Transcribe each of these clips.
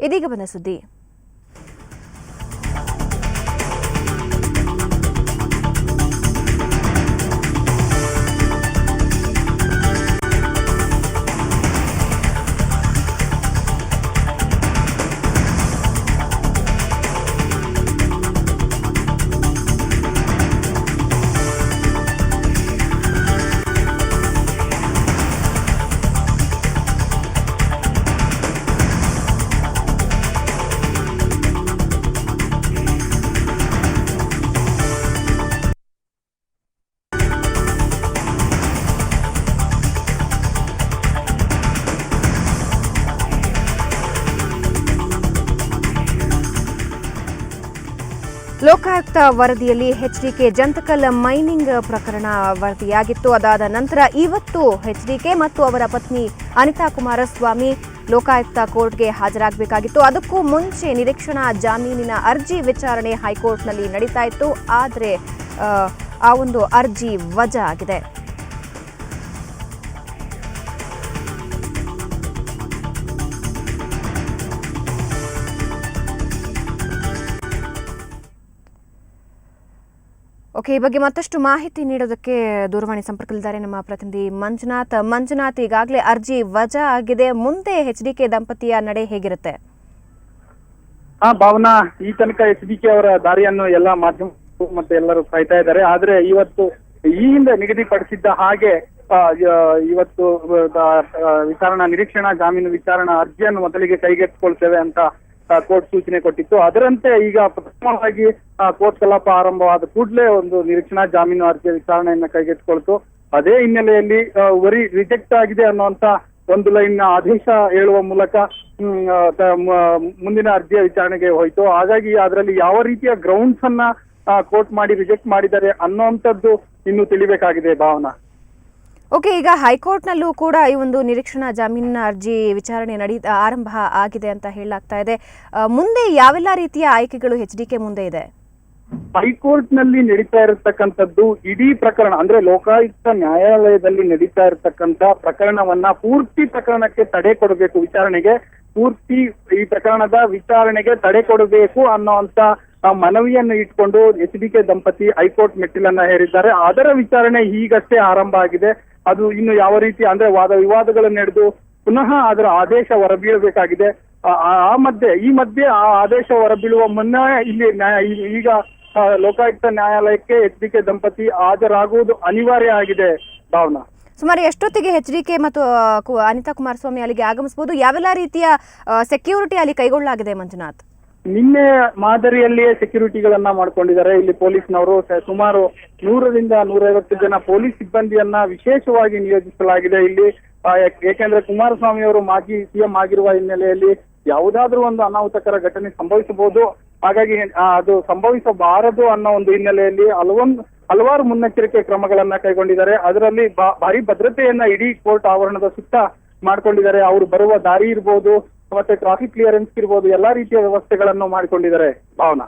ಇದೀಗ ಬಂದ ಸುದ್ದಿ. ಲೋಕಾಯುಕ್ತ ವರದಿಯಲ್ಲಿ ಎಚ್ಡಿಕೆ ಜಂತಕಲ್ ಮೈನಿಂಗ್ ಪ್ರಕರಣ ವರದಿಯಾಗಿತ್ತು. ಅದಾದ ನಂತರ ಇವತ್ತು ಎಚ್ಡಿಕೆ ಮತ್ತು ಅವರ ಪತ್ನಿ ಅನಿತಾ ಕುಮಾರಸ್ವಾಮಿ ಲೋಕಾಯುಕ್ತ ಕೋರ್ಟ್ಗೆ ಹಾಜರಾಗಬೇಕಾಗಿತ್ತು. ಅದಕ್ಕೂ ಮುಂಚೆ ನಿರೀಕ್ಷಣಾ ಜಾಮೀನಿನ ಅರ್ಜಿ ವಿಚಾರಣೆ ಹೈಕೋರ್ಟ್ನಲ್ಲಿ ನಡೀತಾ ಇತ್ತು. ಆದರೆ ಆ ಒಂದು ಅರ್ಜಿ ವಜಾ ಆಗಿದೆ. ಈ ಬಗ್ಗೆ ಮತ್ತಷ್ಟು ಮಾಹಿತಿ ನೀಡೋದಕ್ಕೆ ದೂರವಾಣಿ ಸಂಪರ್ಕದಲ್ಲಿದ್ದಾರೆ ನಮ್ಮ ಪ್ರತಿನಿಧಿ ಮಂಜುನಾಥ್. ಈಗಾಗಲೇ ಅರ್ಜಿ ವಜಾ ಆಗಿದೆ. ಮುಂದೆ ಎಚ್ಡಿಕೆ ದಂಪತಿಯ ನಡೆ ಹೇಗಿರುತ್ತೆ? ಭಾವನಾ, ಈ ತನಕ ಎಚ್ಡಿಕೆ ಅವರ ದಾರಿಯನ್ನು ಎಲ್ಲ ಮಾಧ್ಯಮ ಮತ್ತೆ ಎಲ್ಲರೂ ಕಾಯ್ತಾ ಇದ್ದಾರೆ. ಆದ್ರೆ ಇವತ್ತು ಈ ಹಿಂದೆ ನಿಗದಿಪಡಿಸಿದ್ದ ಹಾಗೆ ಇವತ್ತು ನಿರೀಕ್ಷಣಾ ಜಾಮೀನು ವಿಚಾರಣಾ ಅರ್ಜಿಯನ್ನು ಮೊದಲಿಗೆ ಕೈಗೆತ್ತಿಕೊಳ್ತೇವೆ ಅಂತ ಕೋರ್ಟ್ ಸೂಚನೆ ಕೊಟ್ಟಿತ್ತು. ಅದರಂತೆ ಈಗ ಪ್ರಥಮವಾಗಿ ಕೋರ್ಟ್ ಕಲಾಪ ಆರಂಭವಾದ ಕೂಡಲೇ ಒಂದು ನಿರೀಕ್ಷಣಾ ಜಾಮೀನು ಅರ್ಜಿಯ ವಿಚಾರಣೆಯನ್ನ ಕೈಗೆತ್ತಿಕೊಳ್ತು. ಅದೇ ಹಿನ್ನೆಲೆಯಲ್ಲಿ ವರಿ ರಿಜೆಕ್ಟ್ ಆಗಿದೆ ಅನ್ನುವಂತ ಒಂದು ಲೈನ್ ಆದೇಶ ಹೇಳುವ ಮೂಲಕ ಮುಂದಿನ ಅರ್ಜಿಯ ವಿಚಾರಣೆಗೆ ಹೋಯಿತು. ಹಾಗಾಗಿ ಅದರಲ್ಲಿ ಯಾವ ರೀತಿಯ ಗ್ರೌಂಡ್ಸ್ ಅನ್ನ ಕೋರ್ಟ್ ಮಾಡಿ ರಿಜೆಕ್ಟ್ ಮಾಡಿದ್ದಾರೆ ಅನ್ನುವಂಥದ್ದು ಇನ್ನು ತಿಳಿಬೇಕಾಗಿದೆ ಭಾವನಾ. ಈಗ ಹೈಕೋರ್ಟ್ನಲ್ಲೂ ಕೂಡ ಈ ಒಂದು ನಿರೀಕ್ಷಣಾ ಜಾಮೀನಿನ ಅರ್ಜಿ ವಿಚಾರಣೆ ಆರಂಭ ಆಗಿದೆ ಅಂತ ಹೇಳಲಾಗ್ತಾ ಇದೆ. ಮುಂದೆ ಯಾವೆಲ್ಲ ರೀತಿಯ ಆಯ್ಕೆಗಳು ಎಚ್ಡಿಕೆ ಮುಂದೆ ಇದೆ? ಹೈಕೋರ್ಟ್ ನಲ್ಲಿ ನಡೀತಾ ಇರತಕ್ಕಂಥದ್ದು ಇಡೀ ಪ್ರಕರಣ ಅಂದ್ರೆ ಲೋಕಾಯುಕ್ತ ನ್ಯಾಯಾಲಯದಲ್ಲಿ ನಡೀತಾ ಇರತಕ್ಕಂತ ಪ್ರಕರಣವನ್ನ ಪೂರ್ತಿ ಪ್ರಕರಣಕ್ಕೆ ತಡೆ ಕೊಡಬೇಕು, ವಿಚಾರಣೆಗೆ ಪೂರ್ತಿ ಈ ಪ್ರಕರಣದ ವಿಚಾರಣೆಗೆ ತಡೆ ಕೊಡಬೇಕು ಅನ್ನೋಂತ ಮನವಿಯನ್ನು ಇಟ್ಕೊಂಡು ಎಚ್ಡಿಕೆ ದಂಪತಿ ಹೈಕೋರ್ಟ್ ಮೆಟ್ಟಿಲನ್ನ ಹೇರಿದ್ದಾರೆ. ಅದರ ವಿಚಾರಣೆ ಈಗಷ್ಟೇ ಆರಂಭ ಆಗಿದೆ. ಅದು ಇನ್ನು ಯಾವ ರೀತಿ ಅಂದ್ರೆ ವಾದ ವಿವಾದಗಳನ್ನು ನಡೆದು ಪುನಃ ಅದರ ಆದೇಶ ಹೊರಬೀಳಬೇಕಾಗಿದೆ. ಈ ಮಧ್ಯೆ ಆ ಆದೇಶ ಹೊರಬೀಳುವ ಮುನ್ನ ಇಲ್ಲಿ ಈಗ ಲೋಕಾಯುಕ್ತ ನ್ಯಾಯಾಲಯಕ್ಕೆ ಎಚ್ಡಿಕೆ ದಂಪತಿ ಹಾಜರಾಗುವುದು ಅನಿವಾರ್ಯ ಆಗಿದೆ. ಭಾವನಾ, ಸುಮಾರು ಎಷ್ಟೊತ್ತಿಗೆ ಎಚ್ಡಿಕೆ ಮತ್ತು ಅನಿತಾ ಕುಮಾರಸ್ವಾಮಿ ಅಲ್ಲಿಗೆ ಆಗಮಿಸಬಹುದು? ಯಾವೆಲ್ಲ ರೀತಿಯ ಸೆಕ್ಯೂರಿಟಿ ಅಲ್ಲಿ ಕೈಗೊಳ್ಳಲಾಗಿದೆ ಮಂಜುನಾಥ್? ನಿನ್ನೆ ಮಾದರಿಯಲ್ಲಿಯೇ ಸೆಕ್ಯೂರಿಟಿಗಳನ್ನ ಮಾಡ್ಕೊಂಡಿದ್ದಾರೆ. ಇಲ್ಲಿ ಪೊಲೀಸ್ನವರು ಸುಮಾರು 100ರಿಂದ 150 ಜನ ಪೊಲೀಸ್ ಸಿಬ್ಬಂದಿಯನ್ನ ವಿಶೇಷವಾಗಿ ನಿಯೋಜಿಸಲಾಗಿದೆ ಇಲ್ಲಿ. ಏಕೆಂದ್ರೆ ಕುಮಾರಸ್ವಾಮಿ ಅವರು ಮಾಜಿ ಸಿಎಂ ಆಗಿರುವ ಹಿನ್ನೆಲೆಯಲ್ಲಿ ಯಾವುದಾದ್ರೂ ಒಂದು ಅನಾಹುತಕರ ಘಟನೆ ಸಂಭವಿಸಬಹುದು. ಹಾಗಾಗಿ ಅದು ಸಂಭವಿಸಬಾರದು ಅನ್ನೋ ಒಂದು ಹಿನ್ನೆಲೆಯಲ್ಲಿ ಹಲವಾರು ಮುನ್ನೆಚ್ಚರಿಕೆ ಕ್ರಮಗಳನ್ನ ಕೈಗೊಂಡಿದ್ದಾರೆ. ಅದರಲ್ಲಿ ಭಾರಿ ಭದ್ರತೆಯನ್ನ ಇಡೀ ಕೋರ್ಟ್ ಆವರಣದ ಸುತ್ತ ಮಾಡ್ಕೊಂಡಿದ್ದಾರೆ. ಅವರು ಬರುವ ದಾರಿ ಇರ್ಬೋದು, ಮತ್ತೆ ಟ್ರಾಫಿಕ್ ಕ್ಲಿಯರೆನ್ಸ್ ಇರ್ಬೋದು, ಎಲ್ಲಾ ರೀತಿಯ ವ್ಯವಸ್ಥೆಗಳನ್ನು ಮಾಡಿಕೊಂಡಿದ್ದಾರೆ. ಭಾವನಾ.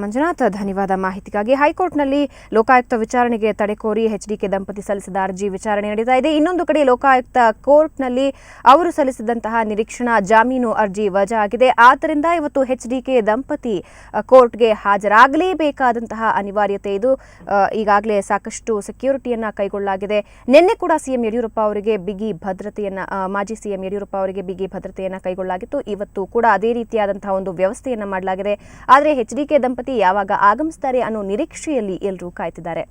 ಮಂಜುನಾಥ್, ಧನ್ಯವಾದ ಮಾಹಿತಿಗಾಗಿ. ಹೈಕೋರ್ಟ್ನಲ್ಲಿ ಲೋಕಾಯುಕ್ತ ವಿಚಾರಣೆಗೆ ತಡೆ ಕೋರಿ ಎಚ್ಡಿಕೆ ದಂಪತಿ ಸಲ್ಲಿಸಿದ ಅರ್ಜಿ ವಿಚಾರಣೆ ನಡೀತಾ ಇದೆ. ಇನ್ನೊಂದು ಕಡೆ ಲೋಕಾಯುಕ್ತ ಕೋರ್ಟ್ನಲ್ಲಿ ಅವರು ಸಲ್ಲಿಸಿದಂತಹ ನಿರೀಕ್ಷಣಾ ಜಾಮೀನು ಅರ್ಜಿ ವಜಾ ಆಗಿದೆ. ಆದ್ದರಿಂದ ಇವತ್ತು ಎಚ್ಡಿಕೆ ದಂಪತಿ ಕೋರ್ಟ್ಗೆ ಹಾಜರಾಗಲೇಬೇಕಾದಂತಹ ಅನಿವಾರ್ಯತೆ ಇದು. ಈಗಾಗಲೇ ಸಾಕಷ್ಟು ಸೆಕ್ಯೂರಿಟಿಯನ್ನ ಕೈಗೊಳ್ಳಲಾಗಿದೆ. ನಿನ್ನೆ ಕೂಡ ಸಿಎಂ ಯಡಿಯೂರಪ್ಪ ಅವರಿಗೆ ಬಿಗಿ ಭದ್ರತೆಯನ್ನ ಮಾಜಿ ಸಿಎಂ ಯಡಿಯೂರಪ್ಪ ಅವರಿಗೆ ಬಿಗಿ ಭದ್ರತೆಯನ್ನ ಕೈಗೊಳ್ಳಲಾಗಿತ್ತು. ಇವತ್ತು ಕೂಡ ಅದೇ ರೀತಿಯಾದಂತಹ ಒಂದು ವ್ಯವಸ್ಥೆಯನ್ನ ಮಾಡಲಾಗಿದೆ. ಆದರೆ ಎಚ್ಡಿಕೆ ದಂಪತಿ ಯಾವಾಗ ಆಗಮಿಸುತ್ತಾರೆ ಅನ್ನೋ ನಿರೀಕ್ಷೆಯಲ್ಲಿ ಎಲ್ಲರೂ ಕಾಯ್ತಿದ್ದಾರೆ.